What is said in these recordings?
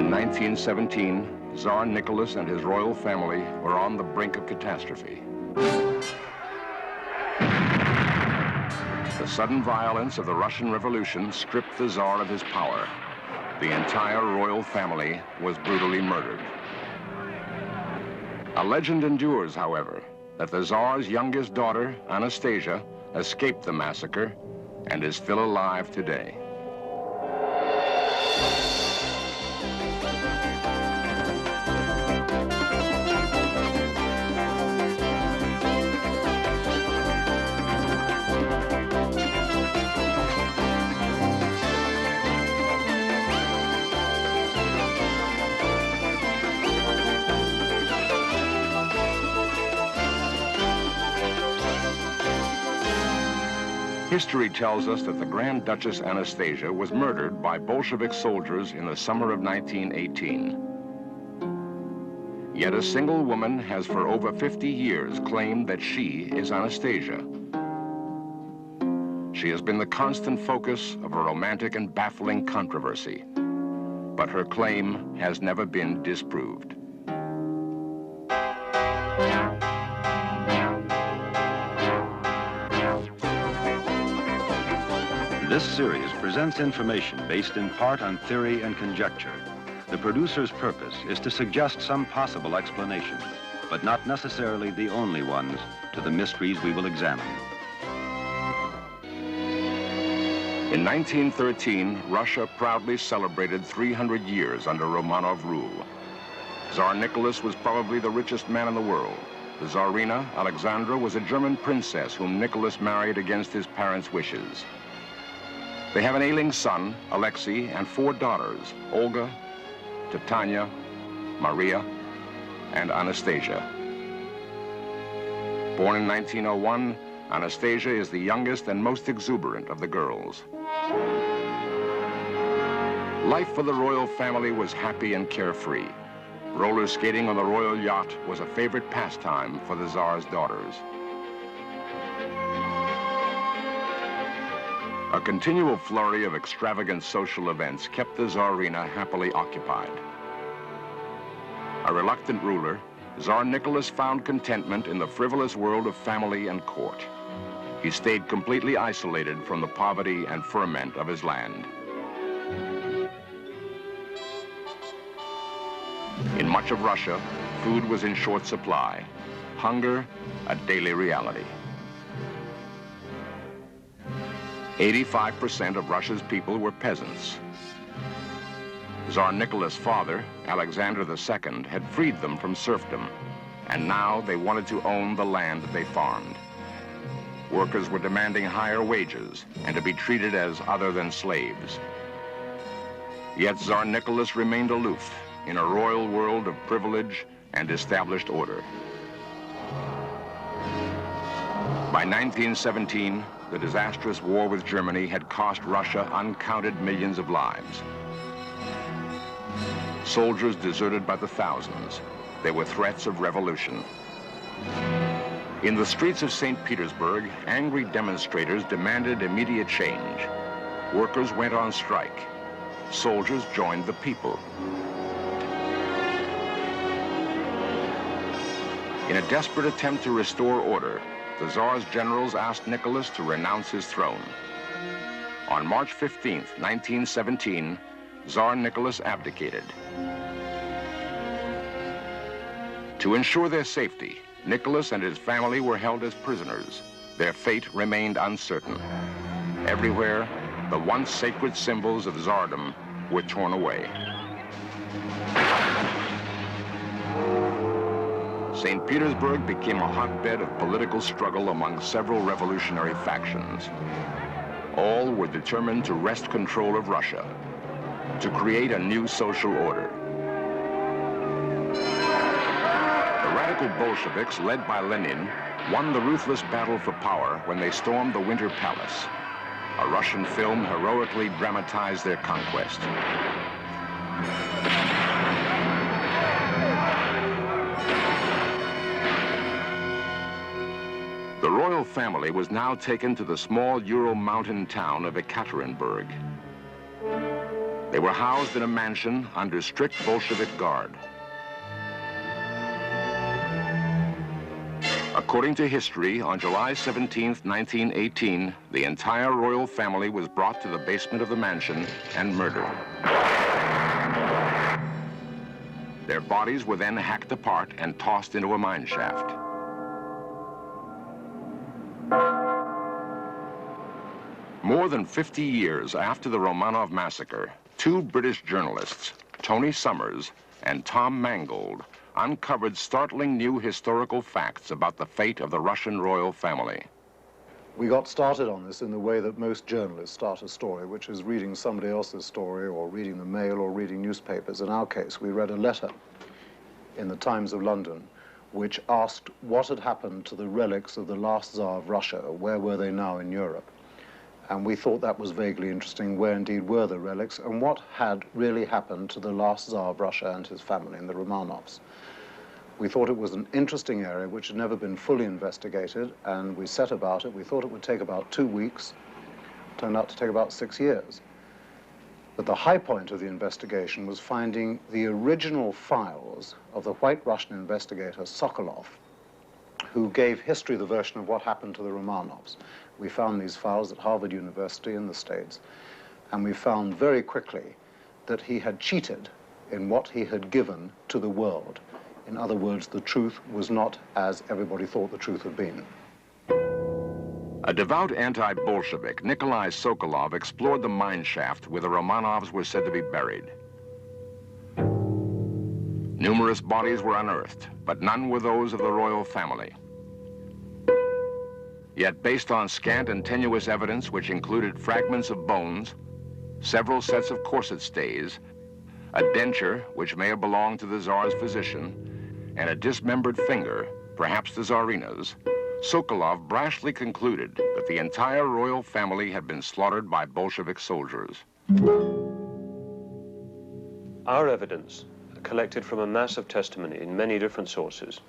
In 1917, Tsar Nicholas and his royal family were on the brink of catastrophe. The sudden violence of the Russian Revolution stripped the Tsar of his power. The entire royal family was brutally murdered. A legend endures, however, that the Tsar's youngest daughter, Anastasia, escaped the massacre and is still alive today. History tells us that the Grand Duchess Anastasia was murdered by Bolshevik soldiers in the summer of 1918. Yet a single woman has for over 50 years claimed that she is Anastasia. She has been the constant focus of a romantic and baffling controversy, but her claim has never been disproved. This series presents information based in part on theory and conjecture. The producer's purpose is to suggest some possible explanations, but not necessarily the only ones, to the mysteries we will examine. In 1913, Russia proudly celebrated 300 years under Romanov rule. Tsar Nicholas was probably the richest man in the world. The Tsarina, Alexandra, was a German princess whom Nicholas married against his parents' wishes. They have an ailing son, Alexei, and 4 daughters, Olga, Titania, Maria, and Anastasia. Born in 1901, Anastasia is the youngest and most exuberant of the girls. Life for the royal family was happy and carefree. Roller skating on the royal yacht was a favorite pastime for the Tsar's daughters. A continual flurry of extravagant social events kept the Tsarina happily occupied. A reluctant ruler, Tsar Nicholas found contentment in the frivolous world of family and court. He stayed completely isolated from the poverty and ferment of his land. In much of Russia, food was in short supply. Hunger, a daily reality. 85% of Russia's people were peasants. Tsar Nicholas' father, Alexander II, had freed them from serfdom, and now they wanted to own the land they farmed. Workers were demanding higher wages and to be treated as other than slaves. Yet Tsar Nicholas remained aloof in a royal world of privilege and established order. By 1917, the disastrous war with Germany had cost Russia uncounted millions of lives. Soldiers deserted by the thousands. There were threats of revolution. In the streets of St. Petersburg, angry demonstrators demanded immediate change. Workers went on strike. Soldiers joined the people. In a desperate attempt to restore order, the Tsar's generals asked Nicholas to renounce his throne. On March 15th, 1917, Tsar Nicholas abdicated. To ensure their safety, Nicholas and his family were held as prisoners. Their fate remained uncertain. Everywhere, the once sacred symbols of Tsardom were torn away. St. Petersburg became a hotbed of political struggle among several revolutionary factions. All were determined to wrest control of Russia, to create a new social order. The radical Bolsheviks, led by Lenin, won the ruthless battle for power when they stormed the Winter Palace. A Russian film heroically dramatized their conquest. The royal family was now taken to the small Ural mountain town of Ekaterinburg. They were housed in a mansion under strict Bolshevik guard. According to history, on July 17, 1918, the entire royal family was brought to the basement of the mansion and murdered. Their bodies were then hacked apart and tossed into a mine shaft. More than 50 years after the Romanov massacre, two British journalists, Tony Summers and Tom Mangold, uncovered startling new historical facts about the fate of the Russian royal family. We got started on this in the way that most journalists start a story, which is reading somebody else's story or reading the Mail or reading newspapers. In our case, we read a letter in the Times of London which asked what had happened to the relics of the last Tsar of Russia. Where were they now in Europe? And we thought that was vaguely interesting. Where indeed were the relics and what had really happened to the last Tsar of Russia and his family and the Romanovs? We thought it was an interesting area which had never been fully investigated, and we set about it. We thought it would take about 2 weeks. It turned out to take about 6 years. But the high point of the investigation was finding the original files of the White Russian investigator Sokolov, who gave history the version of what happened to the Romanovs. We found these files at Harvard University in the States, and we found very quickly that he had cheated in what he had given to the world. In other words, the truth was not as everybody thought the truth had been. A devout anti-Bolshevik, Nikolai Sokolov, explored the mine shaft where the Romanovs were said to be buried. Numerous bodies were unearthed, but none were those of the royal family. Yet, based on scant and tenuous evidence which included fragments of bones, several sets of corset stays, a denture which may have belonged to the Tsar's physician, and a dismembered finger, perhaps the Tsarina's, Sokolov brashly concluded that the entire royal family had been slaughtered by Bolshevik soldiers. Our evidence, collected from a mass of testimony in many different sources,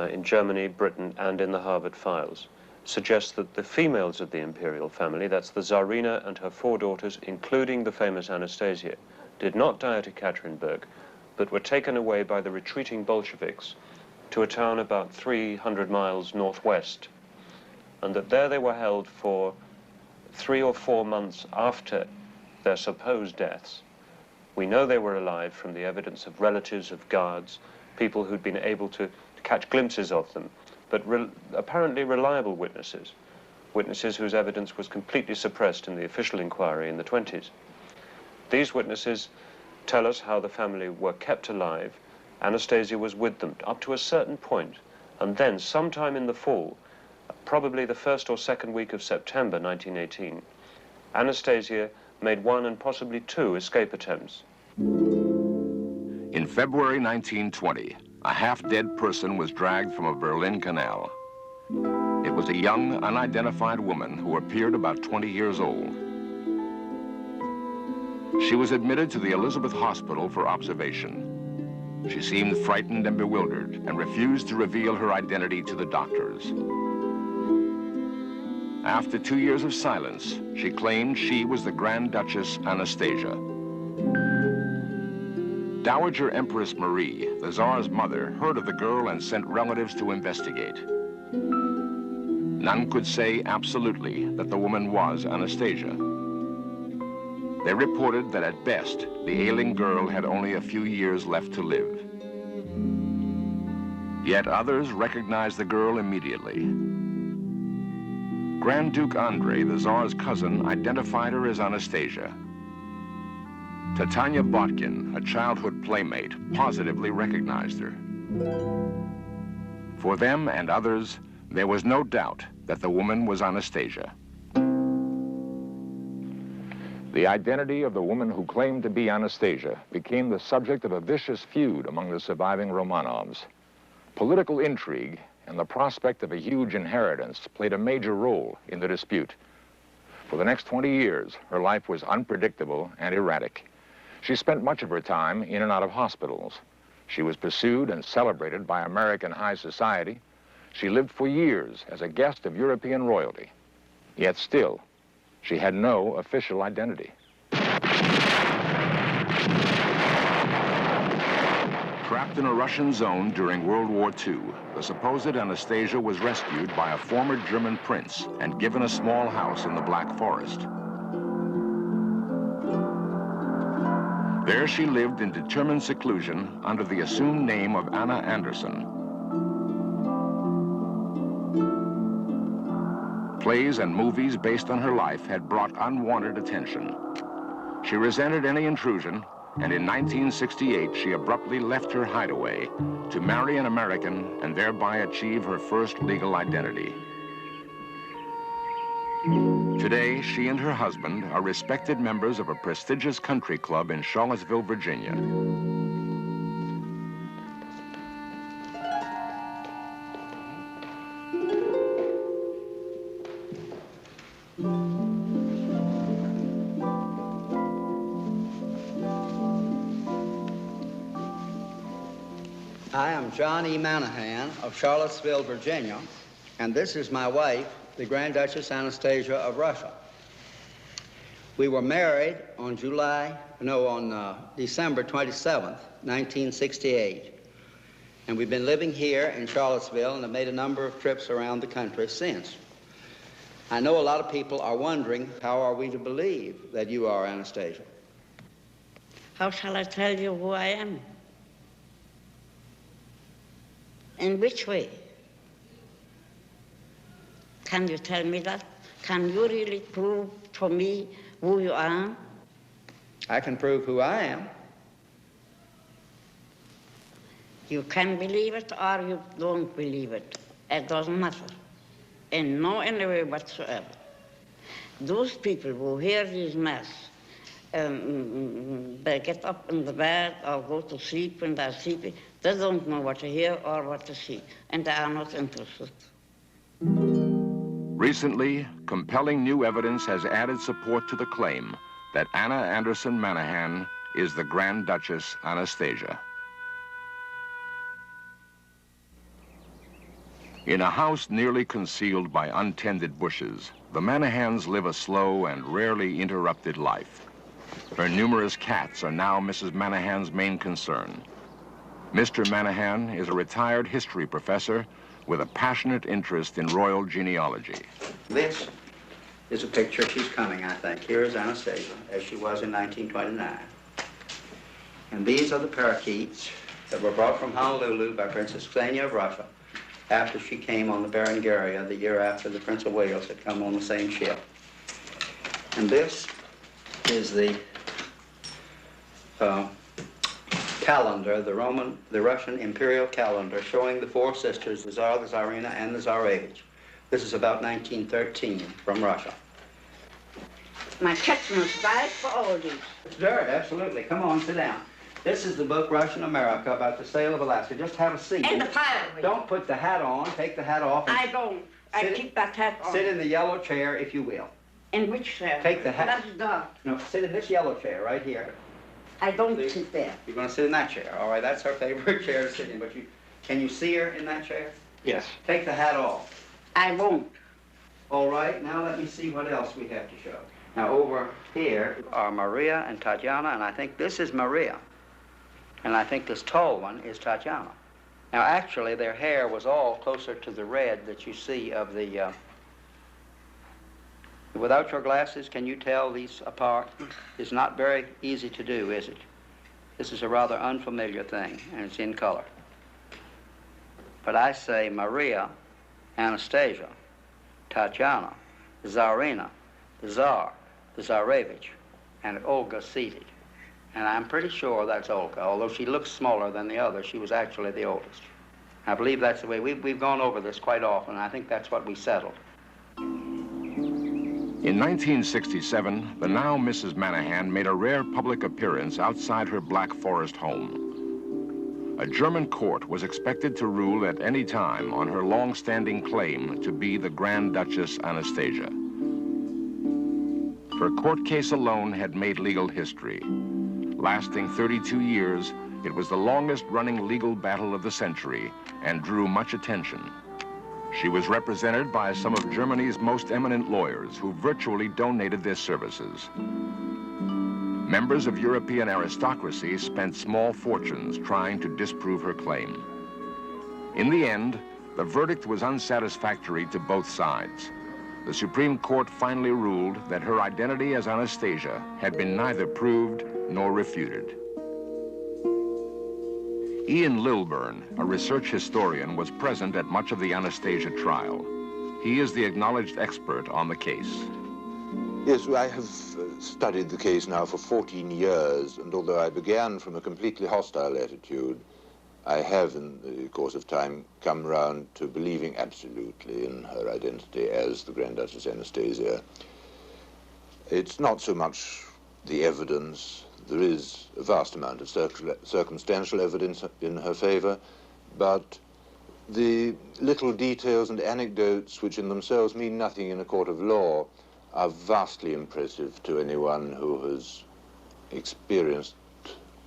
in Germany, Britain, and in the Harvard files, suggests that the females of the imperial family, that's the Tsarina and her 4 daughters, including the famous Anastasia, did not die at Ekaterinburg, but were taken away by the retreating Bolsheviks to a town about 300 miles northwest, and that there they were held for 3 or 4 months after their supposed deaths. We know they were alive from the evidence of relatives, of guards, people who'd been able to catch glimpses of them, but apparently reliable witnesses, witnesses whose evidence was completely suppressed in the official inquiry in the 20s. These witnesses tell us how the family were kept alive. Anastasia was with them up to a certain point, and then sometime in the fall, probably the 1st or 2nd week of September 1918, Anastasia made 1 and possibly 2 escape attempts. In February 1920, a half-dead person was dragged from a Berlin canal. It was a young, unidentified woman who appeared about 20 years old. She was admitted to the Elizabeth Hospital for observation. She seemed frightened and bewildered and refused to reveal her identity to the doctors. After 2 years of silence, she claimed she was the Grand Duchess Anastasia. Dowager Empress Marie, the Tsar's mother, heard of the girl and sent relatives to investigate. None could say absolutely that the woman was Anastasia. They reported that at best, the ailing girl had only a few years left to live. Yet others recognized the girl immediately. Grand Duke Andrei, the Tsar's cousin, identified her as Anastasia. Titania Botkin, a childhood playmate, positively recognized her. For them and others, there was no doubt that the woman was Anastasia. The identity of the woman who claimed to be Anastasia became the subject of a vicious feud among the surviving Romanovs. Political intrigue and the prospect of a huge inheritance played a major role in the dispute. For the next 20 years, her life was unpredictable and erratic. She spent much of her time in and out of hospitals. She was pursued and celebrated by American high society. She lived for years as a guest of European royalty. Yet still, she had no official identity. Trapped in a Russian zone during World War II, the supposed Anastasia was rescued by a former German prince and given a small house in the Black Forest. There she lived in determined seclusion under the assumed name of Anna Anderson. Plays and movies based on her life had brought unwanted attention. She resented any intrusion, and in 1968 she abruptly left her hideaway to marry an American and thereby achieve her first legal identity. Today, she and her husband are respected members of a prestigious country club in Charlottesville, Virginia. I am John E. Manahan of Charlottesville, Virginia, and this is my wife, the Grand Duchess Anastasia of Russia. We were married on December 27th, 1968. And we've been living here in Charlottesville and have made a number of trips around the country since. I know a lot of people are wondering, how are we to believe that you are Anastasia? How shall I tell you who I am? In which way? Can you tell me that? Can you really prove for me who you are? I can prove who I am. You can believe it or you don't believe it. It doesn't matter. In no any way whatsoever. Those people who hear these mass, they get up in the bed or go to sleep when they're sleeping. They don't know what to hear or what to see, and they are not interested. Recently, compelling new evidence has added support to the claim that Anna Anderson Manahan is the Grand Duchess Anastasia. In a house nearly concealed by untended bushes, the Manahans live a slow and rarely interrupted life. Her numerous cats are now Mrs. Manahan's main concern. Mr. Manahan is a retired history professor with a passionate interest in royal genealogy. This is a picture. She's coming, I think. Here is Anastasia, as she was in 1929. And these are the parakeets that were brought from Honolulu by Princess Xenia of Russia after she came on the Berengaria the year after the Prince of Wales had come on the same ship. And this is the calendar, the Russian imperial calendar, showing the four sisters, the Tsar, the Tsarina, and the Tsarevich. This is about 1913 from Russia. My kitchen is bad for all these. It's dirt, absolutely. Come on, sit down. This is the book, Russian America, about the sale of Alaska. Just have a seat. In the fire. Don't put the hat on. Take the hat off. I don't. I keep that hat on. Sit in the yellow chair, if you will. In which chair? Take the hat. That's dark. No, sit in this yellow chair right here. I don't sit there. You're going to sit in that chair. All right, that's her favorite chair to sit in. But can you see her in that chair? Yes. Take the hat off. I won't. All right, now let me see what else we have to show. Now over here are Maria and Tatiana, and I think this is Maria. And I think this tall one is Tatiana. Now actually their hair was all closer to the red that you see of the... Without your glasses, can you tell these apart? It's not very easy to do, is it? This is a rather unfamiliar thing, and it's in color. But I say Maria, Anastasia, Tatiana, the Tsarina, the Tzar, the Tsarevich, and Olga seated. And I'm pretty sure that's Olga, although she looks smaller than the others. She was actually the oldest. I believe that's the way. We've gone over this quite often, and I think that's what we settled. In 1967, the now Mrs. Manahan made a rare public appearance outside her Black Forest home. A German court was expected to rule at any time on her long-standing claim to be the Grand Duchess Anastasia. Her court case alone had made legal history. Lasting 32 years, it was the longest-running legal battle of the century and drew much attention. She was represented by some of Germany's most eminent lawyers who virtually donated their services. Members of European aristocracy spent small fortunes trying to disprove her claim. In the end, the verdict was unsatisfactory to both sides. The Supreme Court finally ruled that her identity as Anastasia had been neither proved nor refuted. Ian Lilburn, a research historian, was present at much of the Anastasia trial. He is the acknowledged expert on the case. Yes, I have studied the case now for 14 years, and although I began from a completely hostile attitude, I have, in the course of time, come round to believing absolutely in her identity as the Grand Duchess Anastasia. It's not so much the evidence. There is a vast amount of circumstantial evidence in her favor, but the little details and anecdotes, which in themselves mean nothing in a court of law, are vastly impressive to anyone who has experienced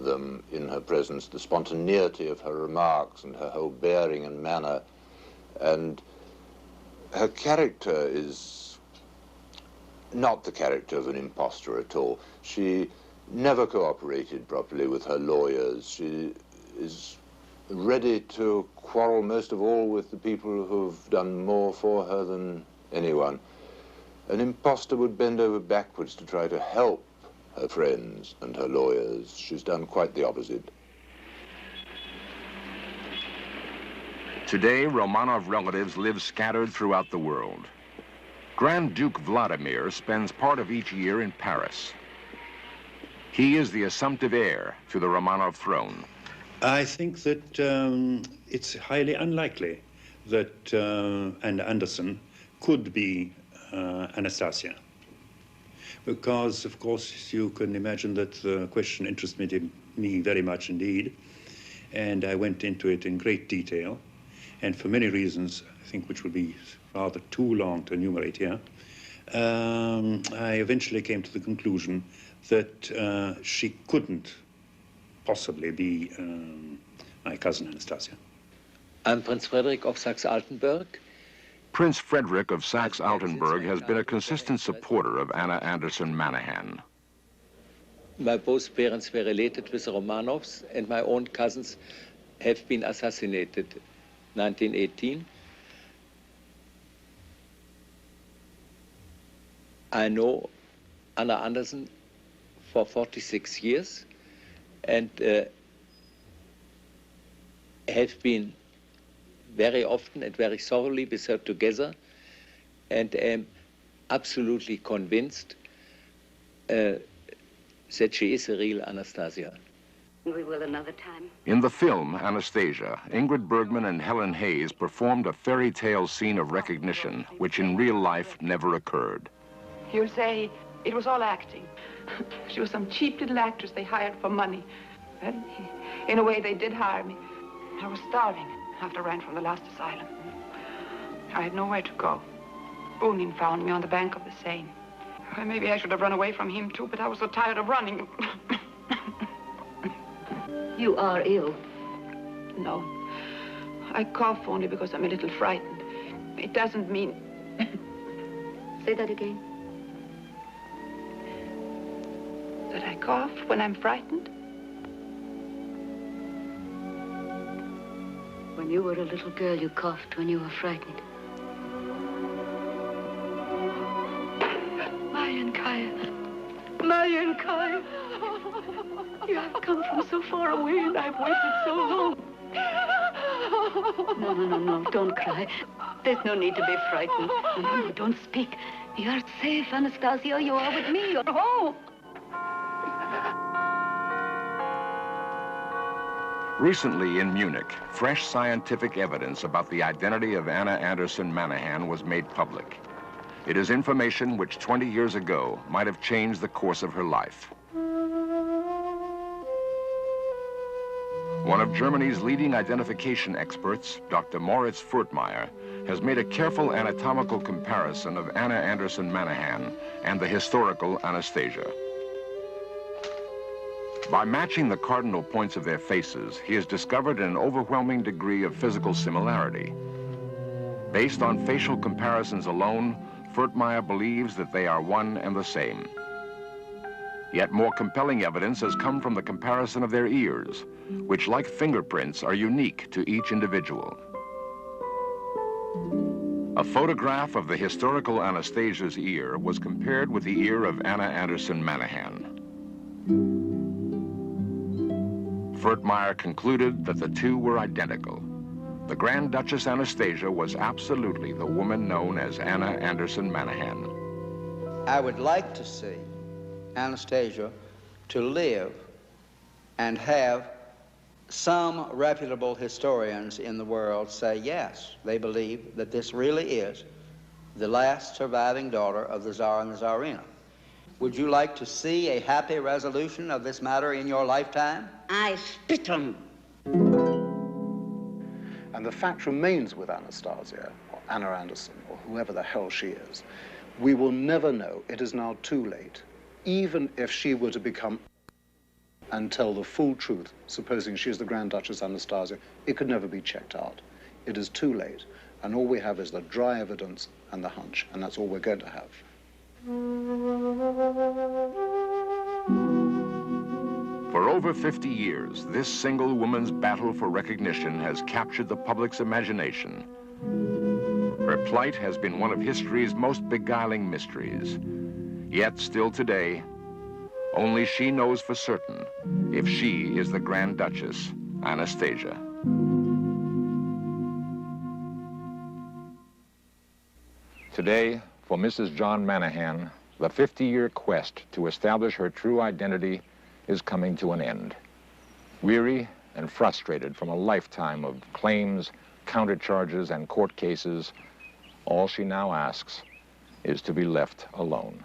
them in her presence, the spontaneity of her remarks and her whole bearing and manner. And her character is not the character of an imposter at all. She never cooperated properly with her lawyers. She is ready to quarrel most of all with the people who've done more for her than anyone. An imposter would bend over backwards to try to help her friends and her lawyers. She's done quite the opposite. Today, Romanov relatives live scattered throughout the world. Grand Duke Vladimir spends part of each year in Paris. He is the assumptive heir to the Romanov throne. I think that it's highly unlikely that Anna Anderson could be Anastasia. Because, of course, you can imagine that the question interested me very much indeed, and I went into it in great detail, and for many reasons, I think, which would be rather too long to enumerate here, I eventually came to the conclusion that she couldn't possibly be my cousin Anastasia. I'm Prince Frederick of Saxe-Altenburg. Prince Frederick of Saxe-Altenburg has been a consistent supporter of Anna Anderson Manahan. My both parents were related with the Romanovs, and my own cousins have been assassinated 1918. I know Anna Anderson for 46 years and have been very often and very thoroughly with her together, and am absolutely convinced that she is a real Anastasia. We will another time. In the film Anastasia, Ingrid Bergman and Helen Hayes performed a fairy tale scene of recognition, which in real life never occurred. You'll say it was all acting. She was some cheap little actress they hired for money. Well, in a way, they did hire me. I was starving after I ran from the last asylum. I had nowhere to go. Bunin found me on the bank of the Seine. Well, maybe I should have run away from him, too, but I was so tired of running. You are ill. No. I cough only because I'm a little frightened. It doesn't mean... Say that again. That I cough when I'm frightened? When you were a little girl, you coughed when you were frightened. Marian Kaya. You have come from so far away and I've waited so long. No, don't cry. There's no need to be frightened. No, don't speak. You're safe, Anastasia. You are with me. You're home. Recently in Munich, fresh scientific evidence about the identity of Anna Anderson Manahan was made public. It is information which 20 years ago might have changed the course of her life. One of Germany's leading identification experts, Dr. Moritz Furtmeier, has made a careful anatomical comparison of Anna Anderson Manahan and the historical Anastasia. By matching the cardinal points of their faces, he has discovered an overwhelming degree of physical similarity. Based on facial comparisons alone, Furtmeier believes that they are one and the same. Yet more compelling evidence has come from the comparison of their ears, which, like fingerprints, are unique to each individual. A photograph of the historical Anastasia's ear was compared with the ear of Anna Anderson Manahan. Furtmeyer concluded that the two were identical. The Grand Duchess Anastasia was absolutely the woman known as Anna Anderson Manahan. I would like to see Anastasia to live and have some reputable historians in the world say, yes, they believe that this really is the last surviving daughter of the Tsar and the Tsarina. Would you like to see a happy resolution of this matter in your lifetime? I spit on. And the fact remains with Anastasia, or Anna Anderson, or whoever the hell she is, we will never know. It is now too late. Even if she were to become and tell the full truth, supposing she's the Grand Duchess Anastasia, it could never be checked out. It is too late, and all we have is the dry evidence and the hunch, and that's all we're going to have. For over 50 years, this single woman's battle for recognition has captured the public's imagination. Her plight has been one of history's most beguiling mysteries. Yet still today, only she knows for certain if she is the Grand Duchess Anastasia. Today, for Mrs. John Manahan, the 50-year quest to establish her true identity is coming to an end. Weary and frustrated from a lifetime of claims, countercharges, and court cases, all she now asks is to be left alone.